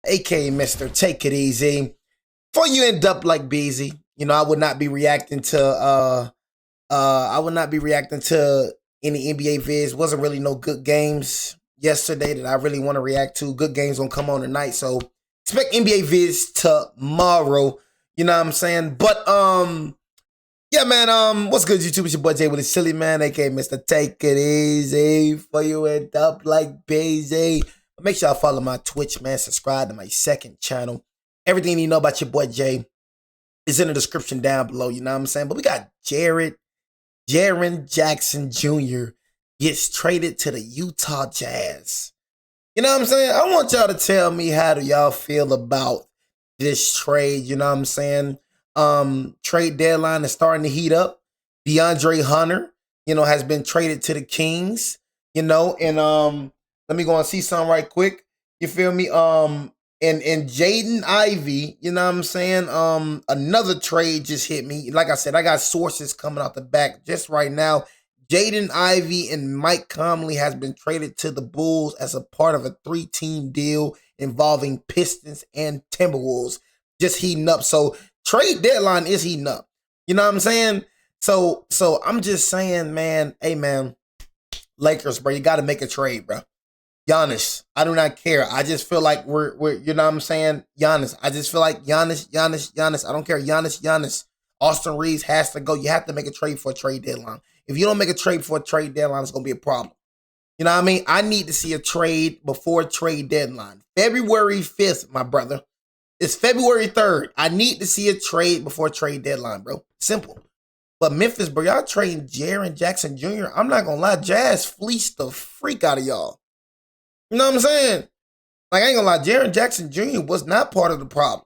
aka Mr. Take It Easy. Before you end up like Beezy, I would not be reacting to any NBA vids. Wasn't really no good games yesterday that I really want to react to. Good games gonna come on tonight, so expect NBA vids tomorrow. You know what I'm saying? But yeah, man. What's good, YouTube? It's your boy Jay with the Silly Man, aka Mr. Take It Easy. Before you end up like Beezy. Make sure y'all follow my Twitch, man. Subscribe to my second channel. Everything you know about your boy Jay is in the description down below. You know what I'm saying? But we got Jaren Jackson Jr. gets traded to the Utah Jazz. You know what I'm saying? I want y'all to tell me, how do y'all feel about this trade? You know what I'm saying? Trade deadline is starting to heat up. DeAndre Hunter, has been traded to the Kings, and let me go and see something right quick. You feel me? And Jaden Ivey, you know what I'm saying? Another trade just hit me. Like I said, I got sources coming out the back just right now. Jaden Ivey and Mike Conley has been traded to the Bulls as a part of a 3-team deal involving Pistons and Timberwolves. Just heating up. So trade deadline is heating up. You know what I'm saying? So I'm just saying, man, hey man, Lakers, bro, you got to make a trade, bro. Giannis, I do not care. I just feel like we're you know what I'm saying? Giannis. I just feel like Giannis. I don't care. Giannis. Austin Reeves has to go. You have to make a trade for a trade deadline. If you don't make a trade for a trade deadline, it's going to be a problem. You know what I mean? I need to see a trade before trade deadline. February 5th, my brother. It's February 3rd. I need to see a trade before trade deadline, bro. Simple. But Memphis, bro, y'all trading Jaren Jackson Jr. I'm not going to lie. Jazz fleeced the freak out of y'all. You know what I'm saying? Like, I ain't gonna lie, Jaren Jackson Jr. was not part of the problem.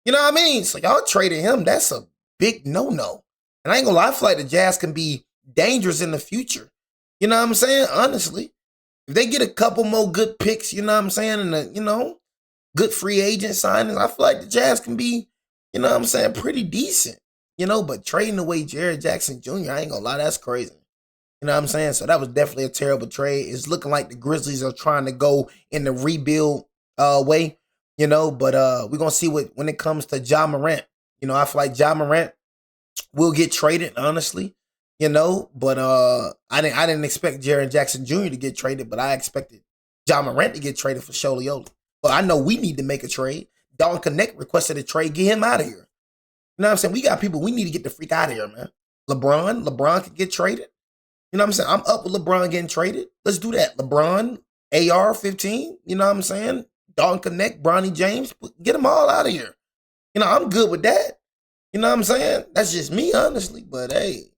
You know what I mean? So y'all traded him. That's a big no-no. And I ain't gonna lie, I feel like the Jazz can be dangerous in the future. You know what I'm saying? Honestly. If they get a couple more good picks, you know what I'm saying, and good free agent signings, I feel like the Jazz can be, you know what I'm saying, pretty decent. But trading away Jaren Jackson Jr., I ain't gonna lie, that's crazy. You know what I'm saying? So that was definitely a terrible trade. It's looking like the Grizzlies are trying to go in the rebuild way, but we're going to see when it comes to Ja Morant. I feel like Ja Morant will get traded, honestly, but I didn't expect Jaren Jackson Jr. to get traded, but I expected Ja Morant to get traded for Sholioli. But I know we need to make a trade. Dalton Connect requested a trade. Get him out of here. You know what I'm saying? We got people. We need to get the freak out of here, man. LeBron could get traded. You know what I'm saying? I'm up with LeBron getting traded. Let's do that. LeBron, AR-15, you know what I'm saying? Dalton Connect, Bronny James, get them all out of here. I'm good with that. You know what I'm saying? That's just me, honestly, but hey.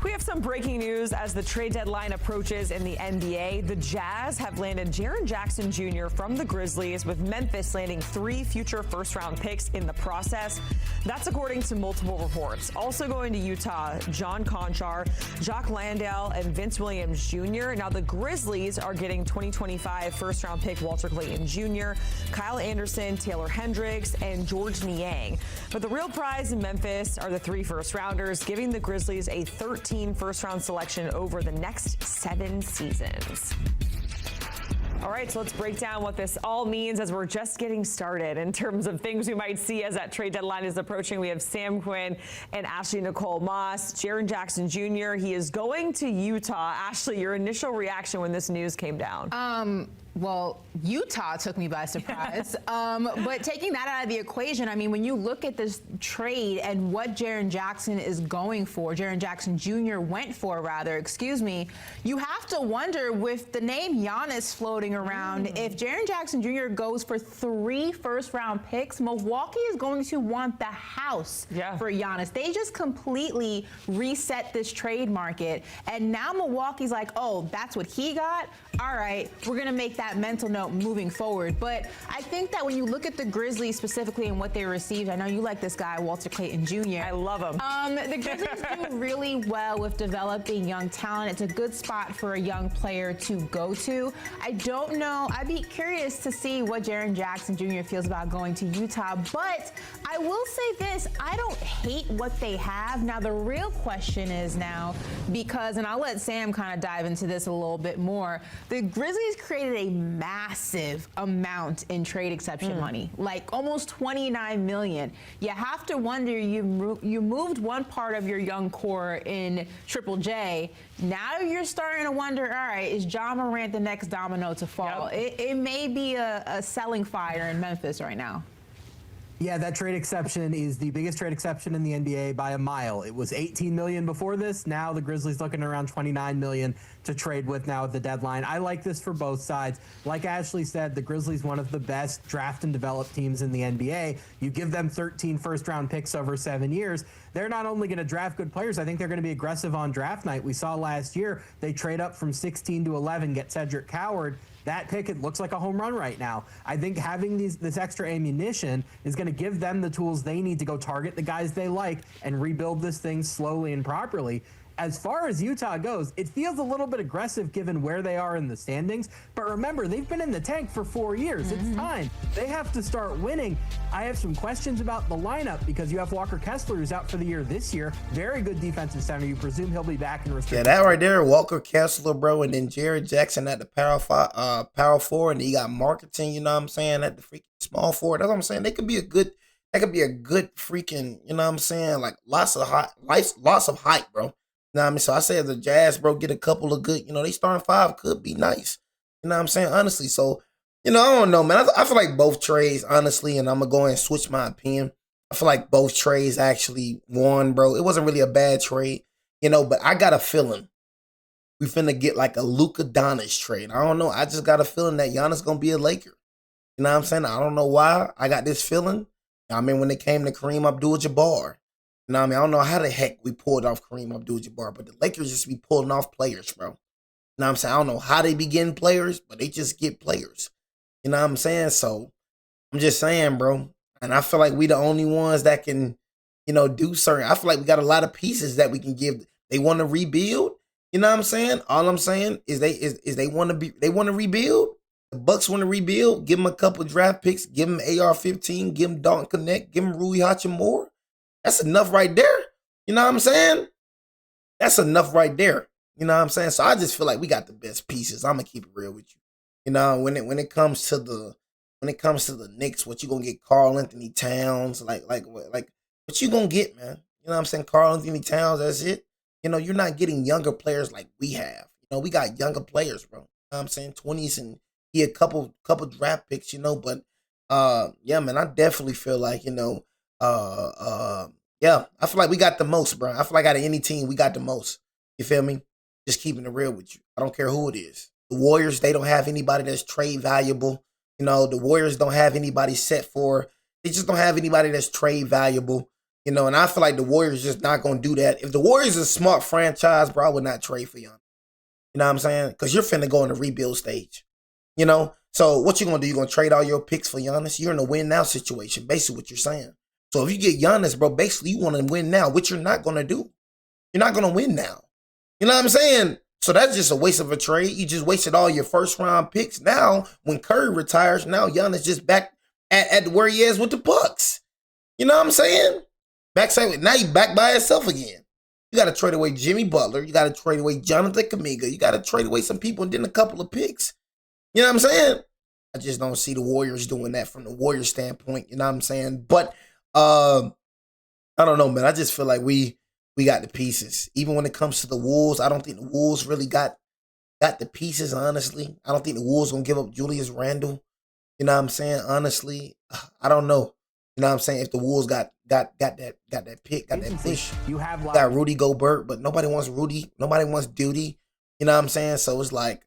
We have some breaking news as the trade deadline approaches in the NBA. The Jazz have landed Jaren Jackson Jr. from the Grizzlies, with Memphis landing 3 future first-round picks in the process. That's according to multiple reports. Also going to Utah, John Conchar, Jock Landale, and Vince Williams Jr. Now the Grizzlies are getting 2025 first-round pick Walter Clayton Jr., Kyle Anderson, Taylor Hendricks, and George Niang. But the real prize in Memphis are the 3 first-rounders, giving the Grizzlies a 13 first-round selection over the next 7 seasons. All right, so let's break down what this all means as we're just getting started in terms of things we might see as that trade deadline is approaching. We have Sam Quinn and Ashley Nicole Moss. Jaren Jackson Jr., he is going to Utah. Ashley, your initial reaction when this news came down? Well, Utah took me by surprise. But taking that out of the equation, I mean, when you look at this trade and what Jaren Jackson is going for, Jaren Jackson Jr. went for, rather, excuse me, you have to wonder, with the name Giannis floating around, if Jaren Jackson Jr. goes for 3 first-round picks, Milwaukee is going to want the house for Giannis. They just completely reset this trade market, and now Milwaukee's like, oh, that's what he got? All right, we're going to make that mental note moving forward. But I think that when you look at the Grizzlies specifically and what they received, I know you like this guy, Walter Clayton Jr. I love him. The Grizzlies do really well with developing young talent. It's a good spot for a young player to go to. I don't know. I'd be curious to see what Jaren Jackson Jr. feels about going to Utah. But I will say this, I don't hate what they have. Now, the real question is now, because, and I'll let Sam kind of dive into this a little bit more, The Grizzlies created a massive amount in trade exception money, like almost $29 million. You have to wonder, you moved one part of your young core in Triple J. Now you're starting to wonder, all right, is Ja Morant the next domino to fall? Yep. It may be a selling fire in Memphis right now. Yeah, that trade exception is the biggest trade exception in the NBA by a mile. It was $18 million before this. Now the Grizzlies looking around $29 million to trade with now at the deadline. I like this for both sides. Like Ashley said, the Grizzlies, one of the best draft and develop teams in the NBA. You give them 13 first-round picks over 7 years. They're not only going to draft good players, I think they're going to be aggressive on draft night. We saw last year they trade up from 16 to 11, get Cedric Coward. That pick, it looks like a home run right now. I think having this extra ammunition is going to give them the tools they need to go target the guys they like and rebuild this thing slowly and properly. As far as Utah goes, it feels a little bit aggressive given where they are in the standings. But remember, they've been in the tank for 4 years. It's time. They have to start winning. I have some questions about the lineup because you have Walker Kessler, who's out for the year this year. Very good defensive center. You presume he'll be back in restricted. Yeah, that right there, Walker Kessler, bro, and then Jaren Jackson at the power forward, and then you got marketing, you know what I'm saying, at the freaking small forward. That's what I'm saying. That could be a good freaking, you know what I'm saying, like lots of height, bro. You know what I mean? So I said the Jazz, bro, get a couple of good, they starting five could be nice. You know what I'm saying? Honestly. So, I don't know, man. I feel like both trades, honestly, and I'm going to go ahead and switch my opinion. I feel like both trades actually won, bro. It wasn't really a bad trade, but I got a feeling we finna get like a Luka Doncic trade. I don't know. I just got a feeling that Giannis going to be a Laker. You know what I'm saying? I don't know why. I got this feeling. I mean, when it came to Kareem Abdul-Jabbar, you know what I mean? I don't know how the heck we pulled off Kareem Abdul-Jabbar, but the Lakers just be pulling off players, bro. You know what I'm saying? I don't know how they be getting players, but they just get players. You know what I'm saying? So I'm just saying, bro. And I feel like we the only ones that can, do certain. I feel like we got a lot of pieces that we can give. They want to rebuild. You know what I'm saying? All I'm saying is they want to rebuild. The Bucks want to rebuild. Give them a couple draft picks. Give them AR-15. Give them Dalton Connect. Give them Rui Hachimura. That's enough right there. You know what I'm saying? That's enough right there. You know what I'm saying? So I just feel like we got the best pieces. I'm gonna keep it real with you. When it comes to the Knicks, what you gonna get? Karl Anthony Towns, like what you gonna get, man? You know what I'm saying? Karl Anthony Towns, that's it. You're not getting younger players like we have. We got younger players, bro. You know what I'm saying? 20s and a couple draft picks, but yeah, man, I definitely feel like, yeah, I feel like we got the most, bro. I feel like out of any team, we got the most. You feel me? Just keeping it real with you. I don't care who it is. The Warriors, they don't have anybody that's trade valuable. The Warriors don't have anybody set for. They just don't have anybody that's trade valuable. And I feel like the Warriors just not going to do that. If the Warriors is a smart franchise, bro, I would not trade for Giannis. You know what I'm saying? Because you're finna go in the rebuild stage. So what you going to do? You going to trade all your picks for Giannis? You're in a win now situation, basically what you're saying. So if you get Giannis, bro, basically you want to win now, which you're not going to do. You're not going to win now. You know what I'm saying? So that's just a waste of a trade. You just wasted all your first-round picks. Now, when Curry retires, now Giannis just back at where he is with the Bucks. You know what I'm saying? Now you back by yourself again. You got to trade away Jimmy Butler. You got to trade away Jonathan Kuminga. You got to trade away some people and then a couple of picks. You know what I'm saying? I just don't see the Warriors doing that from the Warriors standpoint. You know what I'm saying? But I don't know, man. I just feel like we got the pieces. Even when it comes to the Wolves, I don't think the Wolves really got the pieces, honestly. I don't think the Wolves going to give up Julius Randle. You know what I'm saying? Honestly, I don't know. You know what I'm saying? If the Wolves got that pick, got that push. You got Rudy Gobert, but nobody wants Rudy. Nobody wants Duty. You know what I'm saying? So it's like,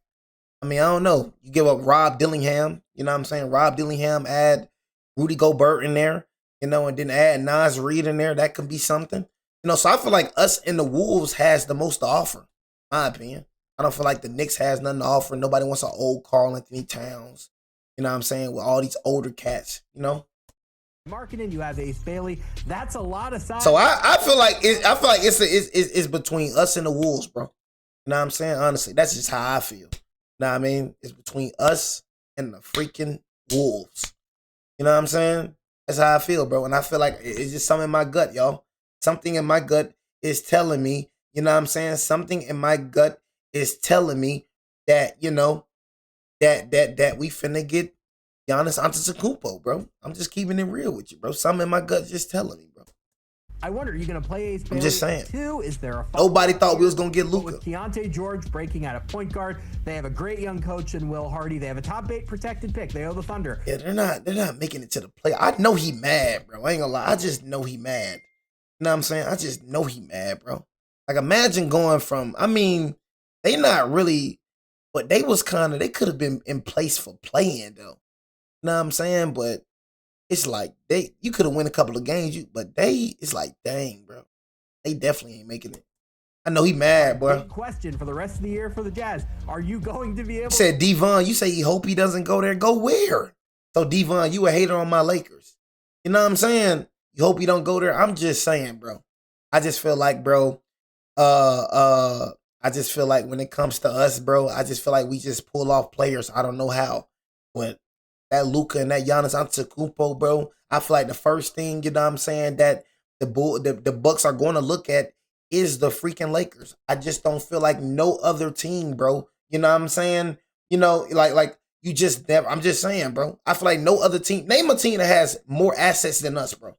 I don't know. You give up Rob Dillingham. You know what I'm saying? Rob Dillingham, add Rudy Gobert in there. And then add Nas Reed in there. That could be something. So I feel like us and the Wolves has the most to offer, in my opinion. I don't feel like the Knicks has nothing to offer. Nobody wants an old Karl Anthony Towns. You know what I'm saying? With all these older cats, Marketing, you have Ace Bailey. That's a lot of size. So I feel like it's between us and the Wolves, bro. You know what I'm saying? Honestly, that's just how I feel. You know what I mean? It's between us and the freaking Wolves. You know what I'm saying? That's how I feel, bro. And I feel like it's just something in my gut, y'all. Something in my gut is telling me, you know what I'm saying? Something in my gut is telling me that, that we finna get Giannis Antetokounmpo, bro. I'm just keeping it real with you, bro. Something in my gut just telling me, bro. I wonder, are you going to play Ace Bailey? I'm just saying. Two? Is there a Nobody thought we was going to get Luka. With Keontae George breaking out at point guard, they have a great young coach in Will Hardy. They have a top 8 protected pick. They owe the Thunder. Yeah, they're not making it to the play. I know he mad, bro. I ain't gonna lie. I just know he mad. You know what I'm saying? I just know he mad, bro. Like, imagine going from, I mean, they not really, but they could have been in place for playing, though. You know what I'm saying? But it's like, you could have won a couple of games, but it's like, dang, bro. They definitely ain't making it. I know he mad, boy. Big question for the rest of the year for the Jazz. Are you going to be able Said Devon, you say you hope he doesn't go there. Go where? So, Devon, you a hater on my Lakers. You know what I'm saying? You hope he don't go there? I'm just saying, bro. I just feel like, bro, I just feel like when it comes to us, bro, I just feel like we just pull off players. I don't know how. But that Luka and that Giannis Antetokounmpo, bro, I feel like the first thing, you know what I'm saying, that the Bucks are going to look at is the freaking Lakers. I just don't feel like no other team, bro. You know what I'm saying? You know, like you just never. I'm just saying, bro. I feel like no other team. Name a team that has more assets than us, bro.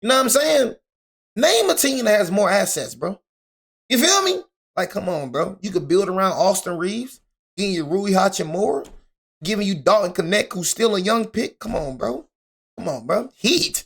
You know what I'm saying? Name a team that has more assets, bro. You feel me? Like, come on, bro. You could build around Austin Reeves, getting you Rui Hachimura, giving you Dalton Connect, who's still a young pick. Come on, bro. Come on, bro. Heat.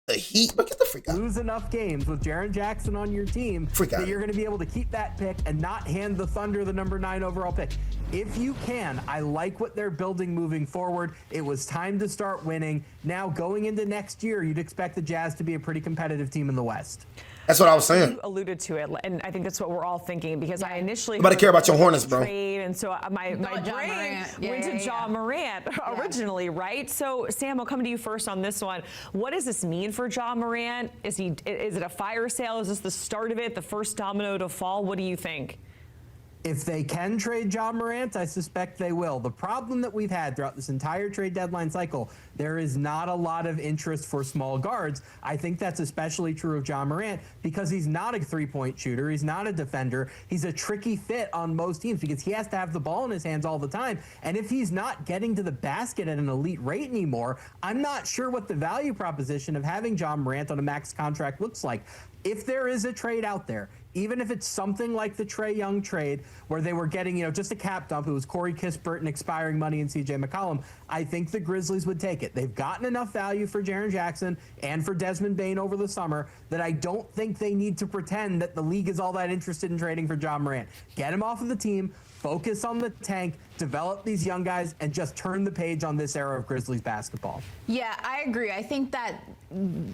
The Heat, but get the freak out. Lose enough games with Jaren Jackson on your team that you're going to be able to keep that pick and not hand the Thunder the number 9 overall pick. If you can, I like what they're building moving forward. It was time to start winning. Now, going into next year, you'd expect the Jazz to be a pretty competitive team in the West. That's what I was saying. You alluded to it, and I think that's what we're all thinking because I initially nobody care about your Hornets, bro. Trade, and so my brain went to Ja Morant originally, right? So Sam, I'll come to you first on this one. What does this mean for Ja Morant? Is it a fire sale? Is this the start of it? The first domino to fall? What do you think? If they can trade Ja Morant, I suspect they will. The problem that we've had throughout this entire trade deadline cycle, there is not a lot of interest for small guards. I think that's especially true of Ja Morant because he's not a three-point shooter. He's not a defender. He's a tricky fit on most teams because he has to have the ball in his hands all the time. And if he's not getting to the basket at an elite rate anymore, I'm not sure what the value proposition of having Ja Morant on a max contract looks like. If there is a trade out there, even if it's something like the Trae Young trade where they were getting, just a cap dump, it was Corey Kispert and expiring money in CJ McCollum, I think the Grizzlies would take it. They've gotten enough value for Jaren Jackson and for Desmond Bane over the summer that I don't think they need to pretend that the league is all that interested in trading for Ja Morant. Get him off of the team, focus on the tank, develop these young guys, and just turn the page on this era of Grizzlies basketball. Yeah, I agree. I think that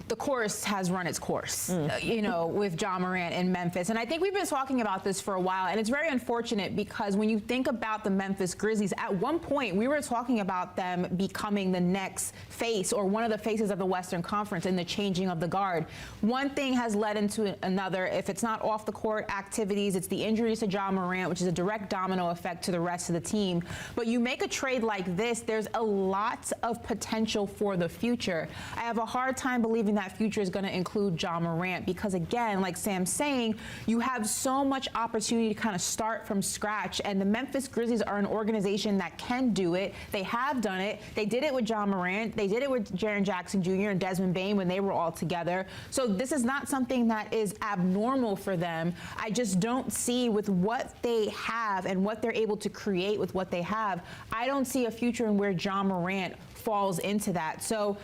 the course has run its course, with Ja Morant in Memphis. And I think we've been talking about this for a while, and it's very unfortunate because when you think about the Memphis Grizzlies, at one point we were talking about them becoming the next face or one of the faces of the Western Conference in the changing of the guard. One thing has led into another. If it's not off the court activities, it's the injuries to Ja Morant, which is a direct domino effect to the rest of the team. But you make a trade like this, there's a lot of potential for the future. I have a hard time believing that future is going to include Ja Morant because, again, like Sam's saying, you have so much opportunity to kind of start from scratch. And the Memphis Grizzlies are an organization that can do it. They have done it. They did it with Ja Morant. They did it with Jaren Jackson Jr. and Desmond Bane when they were all together. So this is not something that is abnormal for them. I just don't see with what they have and what they're able to create with what they have, I don't see a future in where Ja Morant falls into that. So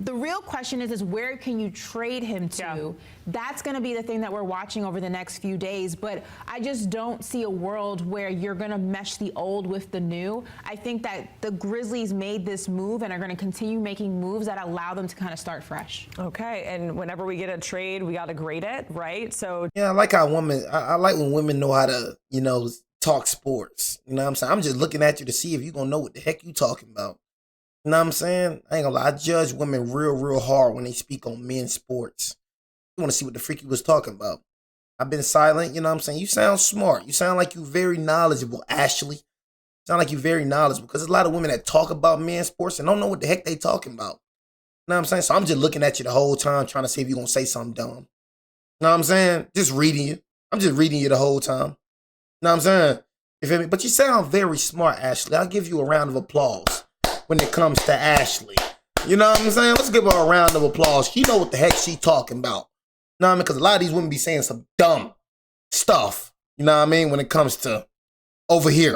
the real question is where can you trade him to? Yeah. That's going to be the thing that we're watching over the next few days. But I just don't see a world where you're going to mesh the old with the new. I think that the Grizzlies made this move and are going to continue making moves that allow them to kind of start fresh. Okay, and whenever we get a trade, we got to grade it, right? So yeah, I like how I like when women know how to, talk sports. You know what I'm saying? I'm just looking at you to see if you're going to know what the heck you talking about. You know what I'm saying? I ain't gonna lie. I judge women real hard when they speak on men's sports. You want to see what the freak you was talking about. I've been silent. You know what I'm saying? You sound smart. You sound like you very knowledgeable, Ashley. You sound like you very knowledgeable because there's a lot of women that talk about men's sports and don't know what the heck they talking about. You know what I'm saying? So I'm just looking at you the whole time trying to see if you're going to say something dumb. You know what I'm saying? Just reading you. I'm just reading you the whole time. You know what I'm saying? You feel me? But you sound very smart, Ashley. I'll give you a round of applause when it comes to Ashley. You know what I'm saying? Let's give her a round of applause. She know what the heck she talking about. You know what I mean? Because a lot of these women be saying some dumb stuff. You know what I mean? When it comes to over here.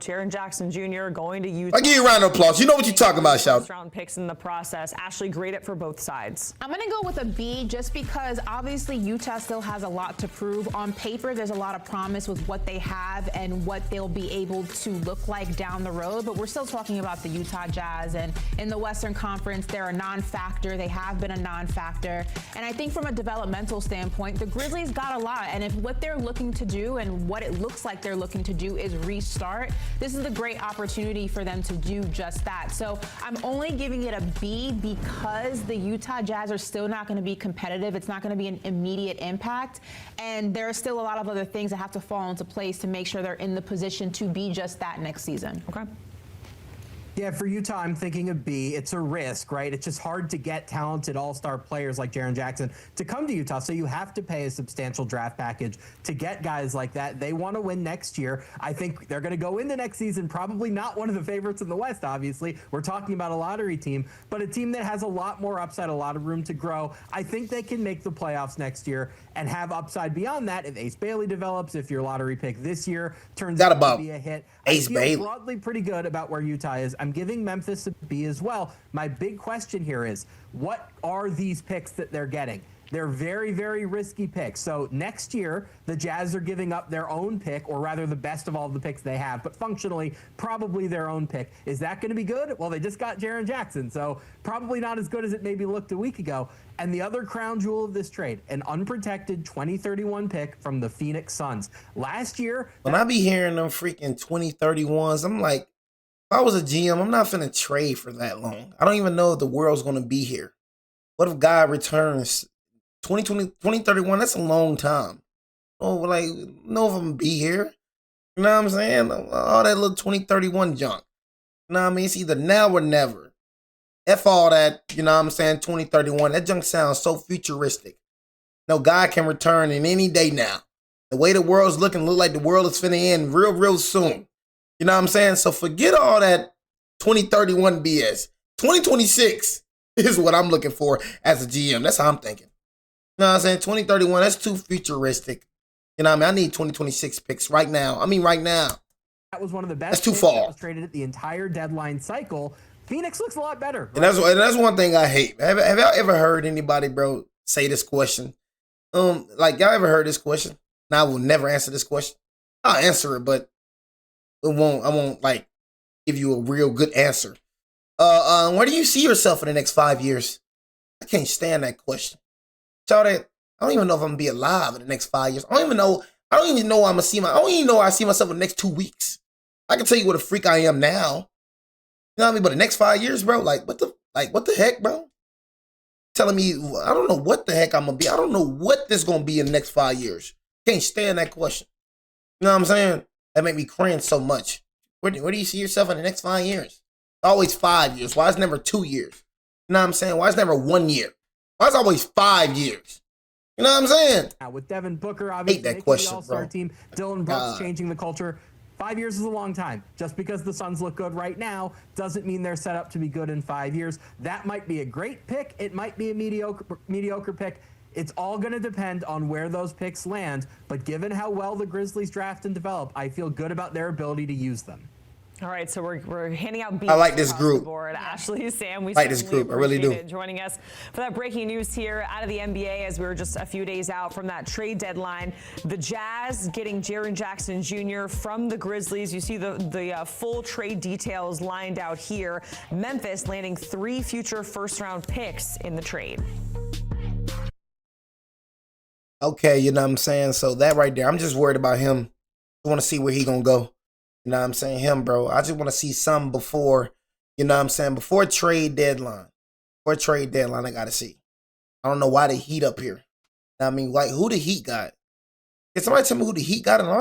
Jaren Jackson Jr. going to Utah. I give you a round of applause. You know what you're talking about, Shout. Round picks in the process. Ashley, grade it for both sides. I'm going to go with a B just because obviously Utah still has a lot to prove. On paper, there's a lot of promise with what they have and what they'll be able to look like down the road. But we're still talking about the Utah Jazz. And in the Western Conference, they're a non-factor. They have been a non-factor. And I think from a developmental standpoint, the Grizzlies got a lot. And if what they're looking to do and what it looks like they're looking to do is restart, this is a great opportunity for them to do just that. So I'm only giving it a B because the Utah Jazz are still not going to be competitive. It's not going to be an immediate impact. And there are still a lot of other things that have to fall into place to make sure they're in the position to be just that next season. Okay. Yeah, for Utah, I'm thinking a B. It's a risk, right? It's just hard to get talented all-star players like Jaren Jackson to come to Utah, so you have to pay a substantial draft package to get guys like that. They want to win next year. I think they're going to go into next season probably not one of the favorites in the West, obviously. We're talking about a lottery team, but a team that has a lot more upside, a lot of room to grow. I think they can make the playoffs next year and have upside beyond that if Ace Bailey develops, if your lottery pick this year turns out to be a hit. Ace I feel Bailey. broadly pretty good about where Utah is. I'm giving Memphis a B as well. My big question here is, what are these picks that they're getting? They're very, very risky picks. So next year, the Jazz are giving up their own pick, or rather the best of all the picks they have, but functionally, probably their own pick. Is that going to be good? Well, they just got Jaren Jackson, so probably not as good as it maybe looked a week ago. And the other crown jewel of this trade, an unprotected 2031 pick from the Phoenix Suns. Last year... When I be hearing them freaking 2031s, I'm like, if I was a GM, I'm not finna trade for that long. I don't even know if the world's going to be here. What if God returns 2031? That's a long time. Oh, like, know if I'm going to be here. You know what I'm saying? All that little 2031 junk. You know what I mean? It's either now or never. F all that, you know what I'm saying, 2031. That junk sounds so futuristic. No, God can return in any day now. The way the world's looking, look like the world is finna end real soon. You know what I'm saying? So forget all that 2031 BS. 2026 is what I'm looking for as a GM. That's how I'm thinking. You know what I'm saying? 2031, that's too futuristic. You know what I mean? I need 2026 picks right now. I mean, right now. That was one of the best. That's too far. That was traded at the entire deadline cycle. Phoenix looks a lot better. Right? And that's one thing I hate. Have y'all ever heard anybody, bro, say this question? Like, y'all ever heard this question? Now, I will never answer this question. I'll answer it, but I won't like give you a real good answer. Where do you see yourself in the next 5 years? I can't stand that question. Shout out, I don't even know if I'm gonna be alive in the next 5 years. I don't even know I'm gonna see I don't even know where I see myself in the next 2 weeks. I can tell you what a freak I am now. You know what I mean? But the next 5 years, bro, what the heck, bro? Telling me I don't know what the heck I'm gonna be. I don't know what this gonna be in the next 5 years. Can't stand that question. You know what I'm saying? That make me cringe so much. Where do you see yourself in the next 5 years? Always 5 years. Why is it never 2 years? You know what I'm saying? Why is it never 1 year? Why is it always 5 years? You know what I'm saying? Now with Devin Booker, obviously hate that question, the All-Star bro. team, Dylan Brooks changing the culture. 5 years is a long time. Just because the Suns look good right now doesn't mean they're set up to be good in 5 years. That might be a great pick. It might be a mediocre pick. It's all going to depend on where those picks land. But given how well the Grizzlies draft and develop, I feel good about their ability to use them. All right, so we're handing out beats. I like this across group. the board. Ashley, Sam, we like this group. I really do. appreciate it joining us for that breaking news here out of the NBA as we were just a few days out from that trade deadline. The Jazz getting Jaren Jackson Jr. from the Grizzlies. You see the full trade details lined out here. Memphis landing 3 future first-round picks in the trade. Okay, you know what I'm saying? So that right there, I'm just worried about him. I want to see where he gonna go. You know what I'm saying? Him, bro. I just want to see something before, you know what I'm saying, before trade deadline. Before trade deadline, I got to see. I don't know why the Heat up here. I mean, like, who the Heat got? Can somebody tell me who the Heat got in our